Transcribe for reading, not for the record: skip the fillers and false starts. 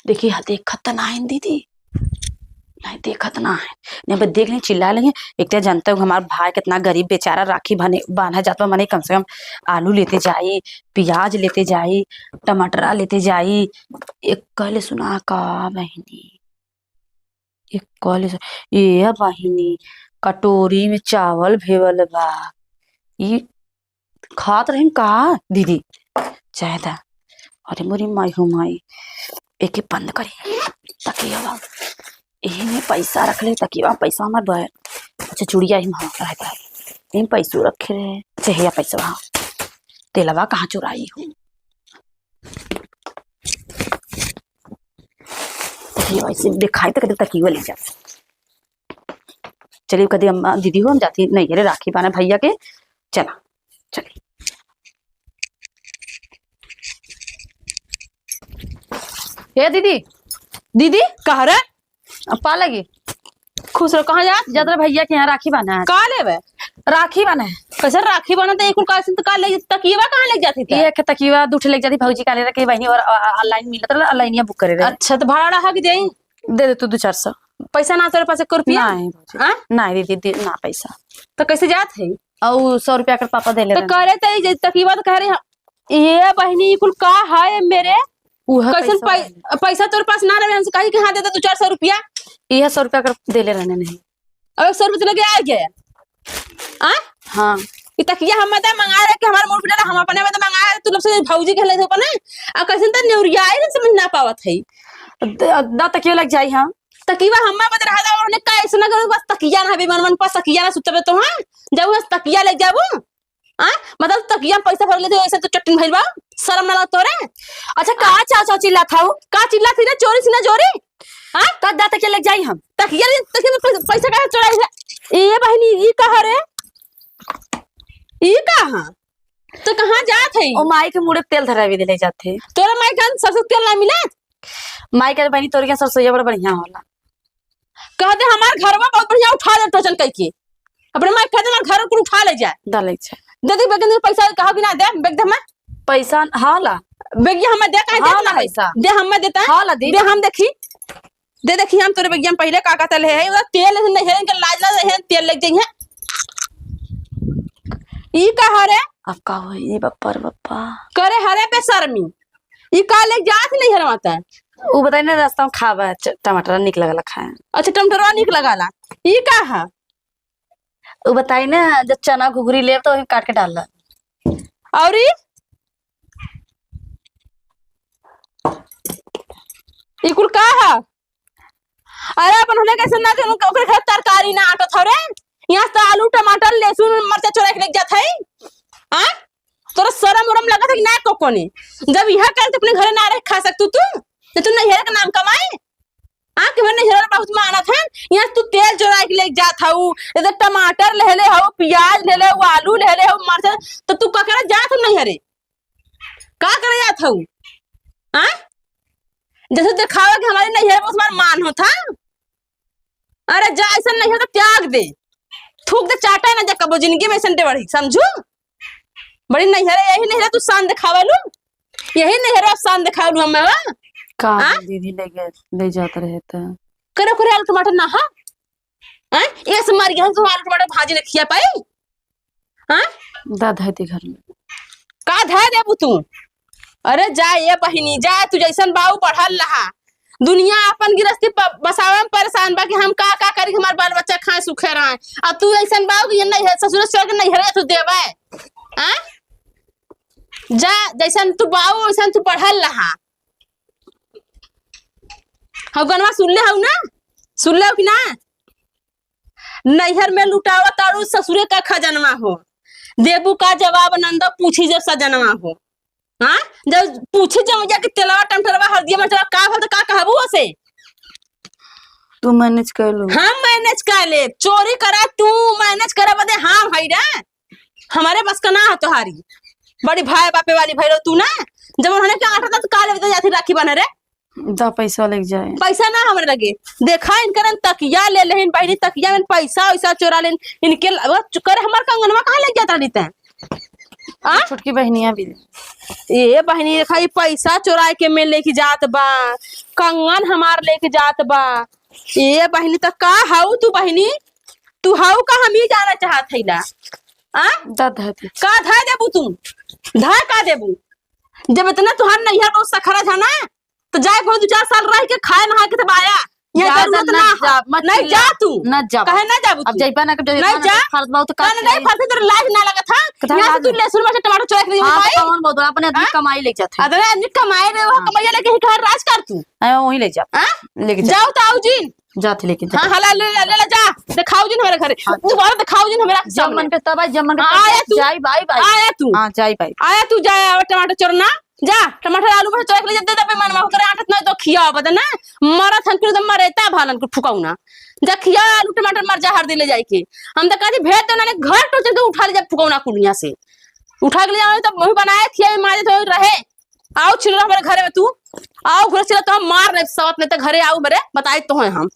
देखिए देखत तो ना है दीदी, नहीं देखत ना है। नहीं बस देख लें चिल्ला लेंगे। एक तो जानते हो हमारा भाई कितना गरीब बेचारा राखी बने बांधा जाता मने कम से कम आलू लेते जाई, प्याज लेते जाई, टमाटरा लेते जाई। एक कहले सुना का बहिनी, एक कहले ये बहिनी कटोरी में चावल भेवल बा। ये खात रही का दीदी चाहता। अरे मोरी माई हो माई, एक बंद करी तकिया यही में पैसा रख ले तकिया पैसा हमार बह। अच्छा चुड़िया ही वहाँ रहता है यही पैसों रखे रहे। अच्छा है पैसा वहाँ तेलवा कहाँ चुराई हूँ। वैसे दिखाई तो कभी तकिया ले जा। चलिए कभी अम्मा दीदी हो हम जाती नहीं अरे राखी पाना भैया के। चला चलिए ये दीदी दीदी कह रहे पा लगी खुश रहो। कहाँ जा ज्यादा भैया के यहाँ राखी बना है। कहा ले राखी बना है। कैसे राखी बना तकिया कहाँ ले जाती थी? ये के तकिया दूठे ले जाती भौजी का ले रखे बहनी और ऑनलाइन मिलत रहा ऑनलाइन बुक करे रहे। अच्छा तो भाड़ा रहा कि दे दे तू 200-400 पैसा ना तेरे पास 1 रुपया नहीं दीदी ना पैसा तो कैसे जात है और 100 रुपया कर पापा दे ले तो करे तेरी तकिया तो कह रही ये बहनी कुल का है मेरे कैसे पैसा तेरे पास ना रहे हमसे कही कि हाँ दे दे 400 रुपया। ये 100 रुपया कर दे ले रहने नहीं अब 100 रुपया लगे आ गया। हाँ ये तकिया हम तो मंगा रहे कि हमारे मूड हम अपने में तो मंगा रहे तू लोग से भौजी के ले अपने आ कैसे तो न्यूरिया है समझ ना पावत है दा तकिया लग जाई। हाँ तकिया हम्मा बद रहा था उन्होंने का ऐसा ना करो बस तकिया ना भी मन पास तकिया ना सुतबे तो हां जब बस तकिया ले जाबो मतलब तकिया पैसा भर लेते ऐसे तो चट्टन भइल बा शर्म ना लगतो रे। अच्छा का चाचा चिल्ला थाऊ का चिल्ला थी ना चोरी सी ना चोरी का दा तकिया लग जाई। हम तकिया पैसा का चोराई है ये बहनी ये कहा रे ये कहा तो कहां जात है? ओ माई के मुड़े तेल धरा भी ले जाते तोरा माई का सरसों तेल ना मिला माई के बहनी तोर के सरसों बड़ा बढ़िया होला। कहते हमार घर में बहुत बढ़िया उठा ले टोचन कह के अपने माई कहते हमार घर को उठा ले जाए डाले छे दे बेगन पैसा कहा बिना दे बेग दे मैं पैसा हाला बेगिया हमें दे काहे हाला दे पैसा दे हमें देता है हाला दे हम देखी दे देखी हम तोरे बेगिया पहले का तेल है उधर तेल नहीं है के लाज लाज है तेल लग जाई है ई कहा रे अब का हो ये बप्पा करे हरे पे शर्मी ई का ले जात नहीं हरवाता है वो बताई ना रास्ता में खावा टमाटर निक लगला खाए। अच्छा टमाटरवा निक लगाला ई कहा वो बताई ना जब चना घुघरी ले तो काट के डाल और ई कुल का है अरे अपन होले कैसे ना के ओकरे घर तरकारी ना आटो थरे यहाँ तो आलू टमाटर लहसुन मिर्चा चोरा के लेके जात है तोरा शरम उरम लगत है कि ना कोने जब यह कर तो अपने घर ना रह खा सकतू तू तू नैहर का नाम कमाए कि मैं नैहर बहुत माना था यहाँ तू तेल चोरा के लेके जात हूँ इधर टमाटर ले ले हो प्याज ले ले हो आलू ले ले हो मिर्चा तो तू का करे जात हूँ नैहरे का करे जात हूँ जैसे दिखावा कि हमारे नैहर में तुम्हारा मान हो था। अरे जा ऐसा नहीं हो तो त्याग दे थूक दे चाटा ना जा कबो जिंदगी में संते बढ़ी समझू बड़ी नैहर यही नैहर तू शान दिखावा लू यही नैहर शान दिखा लू हम का दीदी ले जाते रहता करे करे आलू टमाटर ना हां ये से मार गया तुम आलू टमाटर भाजी ने खिया पाई दादा है घर में का धा देबू तू। अरे जा ये बहिनी जा तू जैसन बाऊ पढ़ल रहा दुनिया अपन गिरस्ती बसावे में परेशान बा कि हम का करी हमार बाल बच्चा खाए सुखे रहे अब तू ऐसन बाऊ कि नहीं है ससुर छोड़ के नहीं है तू देवे जा जैसन तू बाऊ वैसन तू पढ़ल रहा हम गनवा सुन ले हूं ना सुन ले कि ना नैहर में लुटावा तारू ससुरे का खजनवा हो देबू का जवाब नंदा पूछी जब सजनवा हो जब पूछे जब जाके तेलवा टमाटरवा हल्दिया मटर का भल तो का कहबू से तू मैनेज कर लो। हम मैनेज कर ले चोरी करा तू मैनेज करा बदे हम हई रे हमारे बस का ना है तोहारी बड़ी भाई बापे वाली भैरो तू ना जब उन्होंने क्या आटा था तो का ले जाती राखी बना रे दा पैसा लग जाए पैसा ना हमारे लगे देखा इनकर तकिया ले लेन बहनी तकिया में पैसा वैसा चोरा लेन इनके कर हमार कंगनवा कहाँ लग जाता रहता है आ छोटकी बहनिया भी ये बहनी खाई पैसा चोराए के में लेके जात बा, कंगन हमार लेके जात बा। ये बहनी तो का हाउ तू बहनी, तू हाउ का हम ही जाना चाहत है ला। आ दद है का धा देबू तुम, धा का देबू? जब इतना तुहार नैहर बहुत सखरा था ना तो जाए को 2-4 साल रह के खाए नहा के तब आया। यहाँ जरूरत ना नहीं जा तू न जा कहे ना जाबू अब जाइबा ना कर नहीं जा फर्ज बहुत का नहीं फरसे तेरे लाज ना लगा था। यहाँ से तू लहसुन मिर्च टमाटर चोरा के हां भाई कौन बहुत अपने आदमी कमाई ले जाते अरे आदमी कमाए रे वो कमाइया लेके ही घर राज कर तू। हैं वही ले जा हां लेके जा जाओ तो आओ जी जाते लेके जा हां हला ले ले जा दिखाओ जी हमारे घर दोबारा दिखाओ जी हमारा जब मन के तब जब मन आया के तू जाई भाई भाई आया तू हां जाई भाई आया तू जा टमाटर चोरना जा टमाटर आलू पर चोरा के ले दे पे मन में करे आटत ना तो खिया बद ना मरा थन के दम मरेता भालन को फुकाउना जा खिया आलू टमाटर मर जा हर दिले जाई के हम तो कहती भेज दो ना घर टोचे तो उठा ले जा फुकाउना कुनिया से उठा के ले जाओ तो वही बनाए खिया मारे तो रहे। आओ छिलो हमारे घरे में तू आओ घर से तो हम मार ले सवत नहीं तो घरे आओ मेरे बताए तो हैं हम।